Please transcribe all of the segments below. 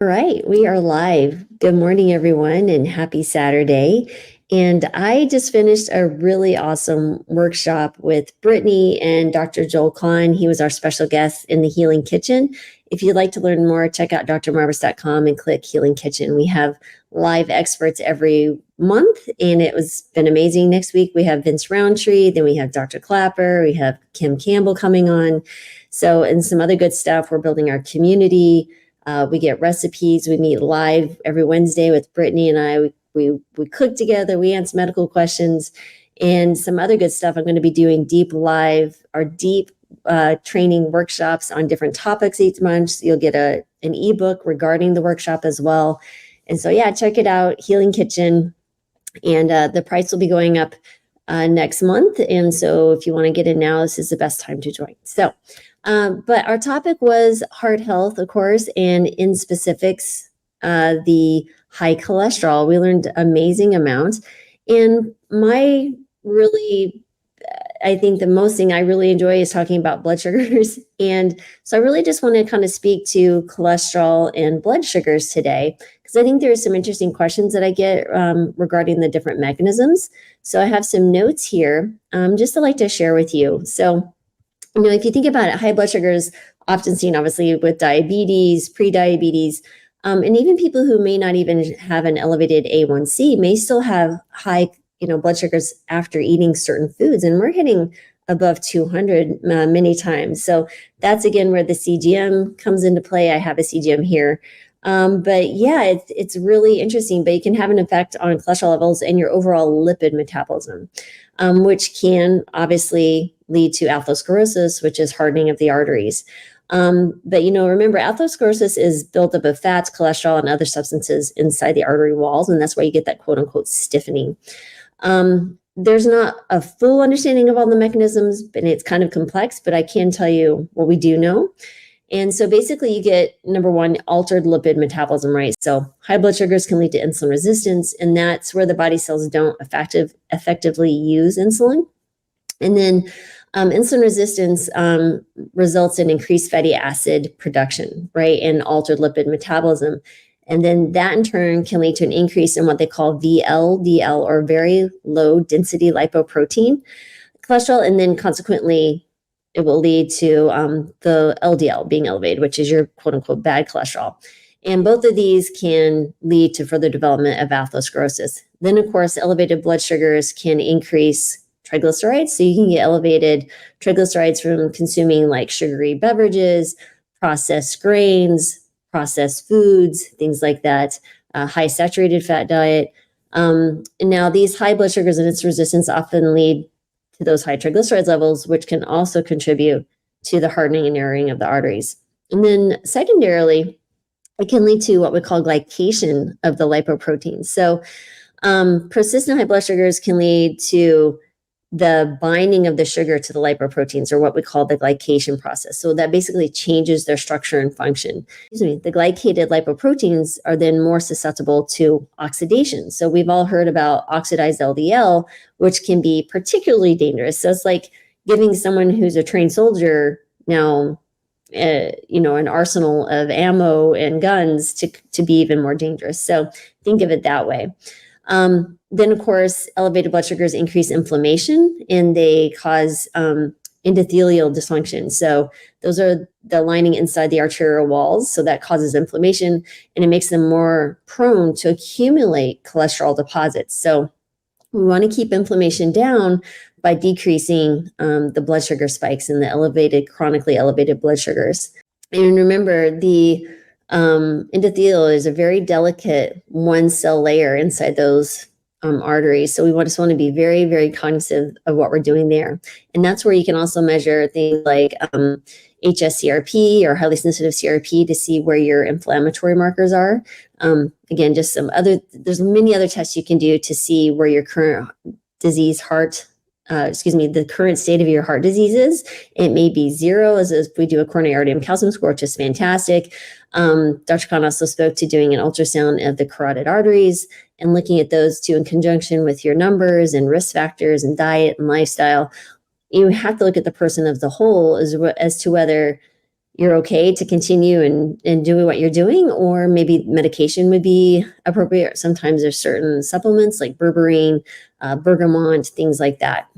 All right, we are live. Good morning, everyone, and happy Saturday. And I just finished a really awesome workshop with Brittany and Dr. Joel Kahn. He was our special guest in the Healing Kitchen. If you'd like to learn more, check out drmarbus.com and click Healing Kitchen. We have live experts every month, and it was been amazing. Next week, we have Vince Roundtree, then we have Dr. Clapper, we have Kim Campbell coming on. So, and some other good stuff. We're building our community. We get recipes. We meet live every Wednesday with Brittany and I. We cook together. We answer medical questions and some other good stuff. I'm going to be doing deep training workshops on different topics each month. So you'll get an ebook regarding the workshop as well. And so, yeah, check it out, Healing Kitchen. And the price will be going up next month. And so if you want to get in now, this is the best time to join. So, but our topic was heart health, of course, and in specifics, the high cholesterol. We learned amazing amounts. And I think the most thing I really enjoy is talking about blood sugars. And so I really just want to kind of speak to cholesterol and blood sugars today, because I think there's some interesting questions that I get regarding the different mechanisms. So I have some notes here just to like to share with you. So, if you think about it, high blood sugar is often seen, obviously, with diabetes, prediabetes, and even people who may not even have an elevated A1C may still have high, blood sugars after eating certain foods. And we're hitting above 200 many times. So that's, again, where the CGM comes into play. I have a CGM here. But yeah, it's really interesting, but it can have an effect on cholesterol levels and your overall lipid metabolism, which can obviously lead to atherosclerosis, which is hardening of the arteries. But remember, atherosclerosis is built up of fats, cholesterol, and other substances inside the artery walls, and that's why you get that quote unquote stiffening. There's not a full understanding of all the mechanisms, but it's kind of complex, but I can tell you what we do know. And so basically you get, number one, altered lipid metabolism, right? So high blood sugars can lead to insulin resistance, and that's where the body cells don't effectively use insulin. And then insulin resistance results in increased fatty acid production, right? And altered lipid metabolism. And then that in turn can lead to an increase in what they call VLDL, or very low density lipoprotein cholesterol. And then consequently, it will lead to the LDL being elevated, which is your quote unquote bad cholesterol. And both of these can lead to further development of atherosclerosis. Then, of course, elevated blood sugars can increase triglycerides. So you can get elevated triglycerides from consuming like sugary beverages, processed grains, processed foods, things like that, high saturated fat diet. And now these high blood sugars and insulin resistance often lead to those high triglycerides levels, which can also contribute to the hardening and narrowing of the arteries. And then secondarily, it can lead to what we call glycation of the lipoproteins. So persistent high blood sugars can lead to the binding of the sugar to the lipoproteins, or what we call the glycation process. So that basically changes their structure and function. The glycated lipoproteins are then more susceptible to oxidation. So we've all heard about oxidized LDL, which can be particularly dangerous. So it's like giving someone who's a trained soldier now, an arsenal of ammo and guns to be even more dangerous. So think of it that way. Then, of course, elevated blood sugars increase inflammation, and they cause endothelial dysfunction. So those are the lining inside the arterial walls. So that causes inflammation, and it makes them more prone to accumulate cholesterol deposits. So we want to keep inflammation down by decreasing the blood sugar spikes and the chronically elevated blood sugars. And remember, the endothelial is a very delicate one cell layer inside those arteries. So we just want to be very, very cognizant of what we're doing there. And that's where you can also measure things like HSCRP or highly sensitive CRP to see where your inflammatory markers are. Again, there's many other tests you can do to see where your current the current state of your heart disease is. It may be 0 as we do a coronary artery calcium score, which is fantastic. Dr. Kahn also spoke to doing an ultrasound of the carotid arteries and looking at those two in conjunction with your numbers and risk factors and diet and lifestyle. You have to look at the person as a whole as to whether you're okay to continue and doing what you're doing, or maybe medication would be appropriate. Sometimes there's certain supplements like berberine, bergamot, things like that.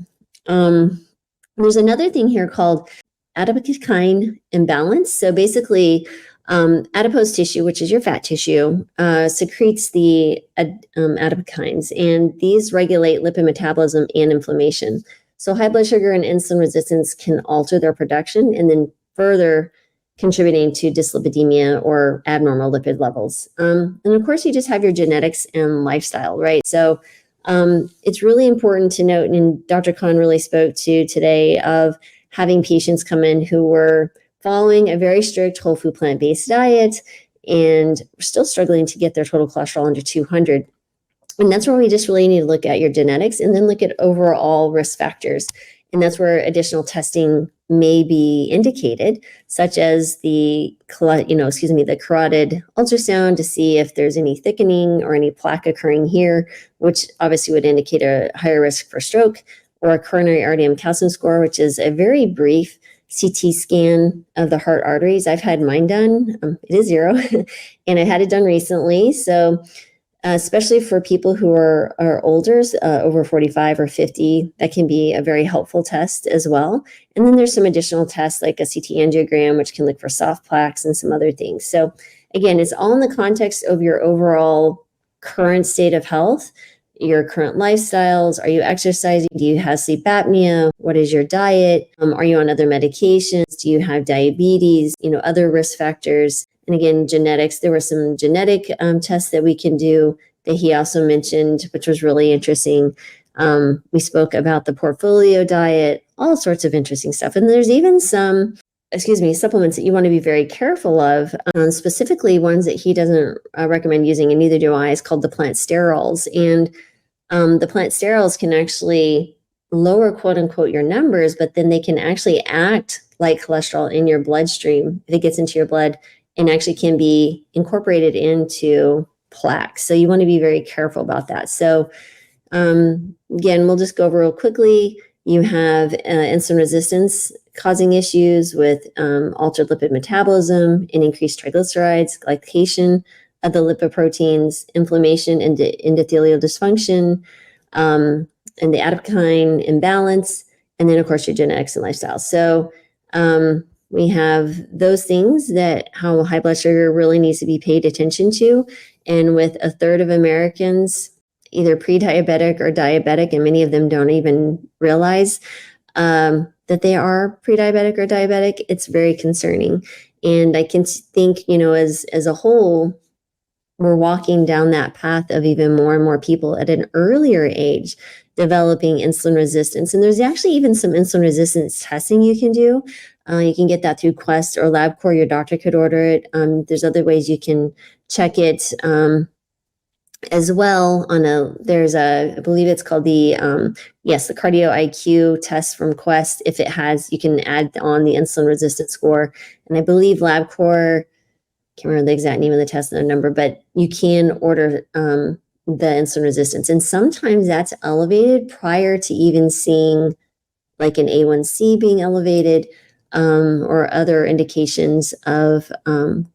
There's another thing here called adipokine imbalance. So basically, adipose tissue, which is your fat tissue, secretes the adipokines, and these regulate lipid metabolism and inflammation. So high blood sugar and insulin resistance can alter their production and then further contributing to dyslipidemia or abnormal lipid levels. And of course, you just have your genetics and lifestyle, right? So it's really important to note, and Dr. Kahn really spoke to today, of having patients come in who were following a very strict whole food plant-based diet and still struggling to get their total cholesterol under 200. And that's where we just really need to look at your genetics and then look at overall risk factors. And that's where additional testing may be indicated, such as the carotid ultrasound to see if there's any thickening or any plaque occurring here, which obviously would indicate a higher risk for stroke, or a coronary artery calcium score, which is a very brief CT scan of the heart arteries. I've had mine done. It is 0, and I had it done recently. So especially for people who are older, over 45 or 50, that can be a very helpful test as well. And then there's some additional tests like a CT angiogram, which can look for soft plaques and some other things. So again, it's all in the context of your overall current state of health, your current lifestyles. Are you exercising? Do you have sleep apnea? What is your diet? Are you on other medications? Do you have diabetes? Other risk factors. And again, genetics, there were some genetic tests that we can do that he also mentioned, which was really interesting. We spoke about the portfolio diet, all sorts of interesting stuff. And there's even some, supplements that you want to be very careful of, specifically ones that he doesn't recommend using, and neither do I. It's called the plant sterols. And the plant sterols can actually lower, quote unquote, your numbers, but then they can actually act like cholesterol in your bloodstream if it gets into your blood, and actually can be incorporated into plaques. So you want to be very careful about that. So again, we'll just go over real quickly. You have insulin resistance causing issues with altered lipid metabolism and increased triglycerides, glycation of the lipoproteins, inflammation and endothelial dysfunction, and the adipokine imbalance, and then of course your genetics and lifestyle. So we have those things that how high blood sugar really needs to be paid attention to. And with a third of Americans either pre-diabetic or diabetic, and many of them don't even realize that they are pre-diabetic or diabetic, it's very concerning. And I can think, as a whole, we're walking down that path of even more and more people at an earlier age developing insulin resistance. And there's actually even some insulin resistance testing you can do. You can get that through Quest or LabCorp. Your doctor could order it. There's other ways you can check it as well. I believe it's called the Cardio IQ test from Quest. If it has, you can add on the insulin resistance score. And I believe LabCorp, can't remember the exact name of the test and the number, but you can order the insulin resistance. And sometimes that's elevated prior to even seeing like an A1C being elevated, or other indications of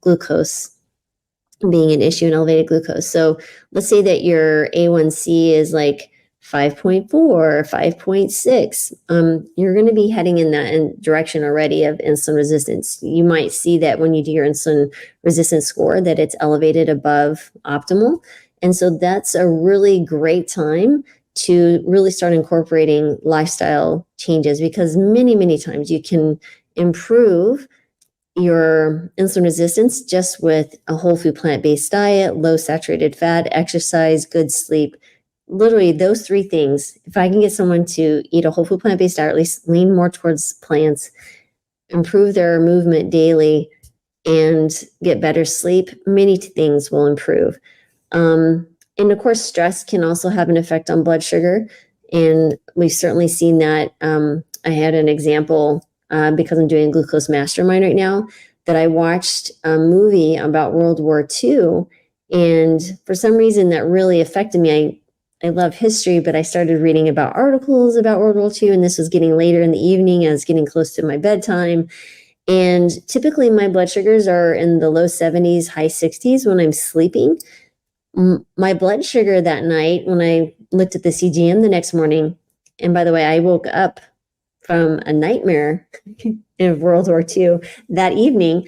glucose being an issue in elevated glucose. So let's say that your A1C is like 5.4 or 5.6. You're going to be heading in that direction already of insulin resistance. You might see that when you do your insulin resistance score that it's elevated above optimal. And so that's a really great time to really start incorporating lifestyle changes, because many, many times you can improve your insulin resistance just with a whole food plant-based diet, low saturated fat, exercise, good sleep. Literally those 3 things. If I can get someone to eat a whole food plant-based diet, or at least lean more towards plants, improve their movement daily, and get better sleep, many things will improve. And of course, stress can also have an effect on blood sugar. And we've certainly seen that. I had an example because I'm doing a glucose mastermind right now, that I watched a movie about World War II. And for some reason that really affected me. I love history, but I started reading about articles about World War II, and this was getting later in the evening. I was getting close to my bedtime. And typically my blood sugars are in the low 70s, high 60s when I'm sleeping. My blood sugar that night, when I looked at the CGM the next morning, and by the way, I woke up from a nightmare in World War II that evening,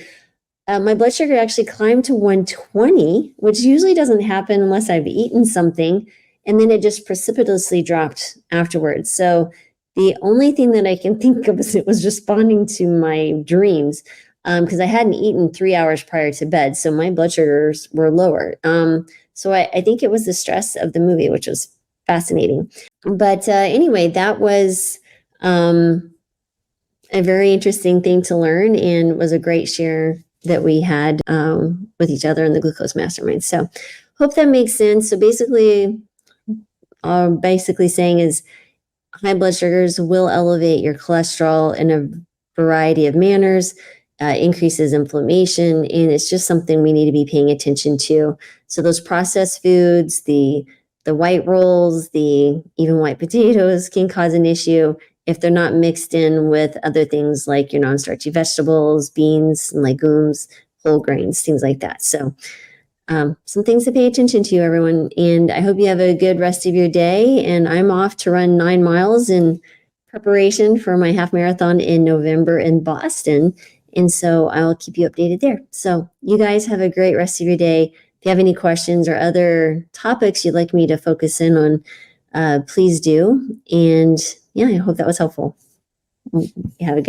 my blood sugar actually climbed to 120, which usually doesn't happen unless I've eaten something. And then it just precipitously dropped afterwards. So the only thing that I can think of is it was responding to my dreams, because I hadn't eaten 3 hours prior to bed. So my blood sugars were lower. So I think it was the stress of the movie, which was fascinating. But anyway, that was a very interesting thing to learn and was a great share that we had with each other in the glucose mastermind. So hope that makes sense. So basically saying is high blood sugars will elevate your cholesterol in a variety of manners, increases inflammation, and it's just something we need to be paying attention to. So those processed foods, the white rolls, the even white potatoes can cause an issue if they're not mixed in with other things like your non-starchy vegetables, beans, and legumes, whole grains, things like that. So some things to pay attention to, everyone. And I hope you have a good rest of your day. And I'm off to run 9 miles in preparation for my half marathon in November in Boston. And so I'll keep you updated there. So you guys have a great rest of your day. If you have any questions or other topics you'd like me to focus in on, please do. And yeah, I hope that was helpful. Have a good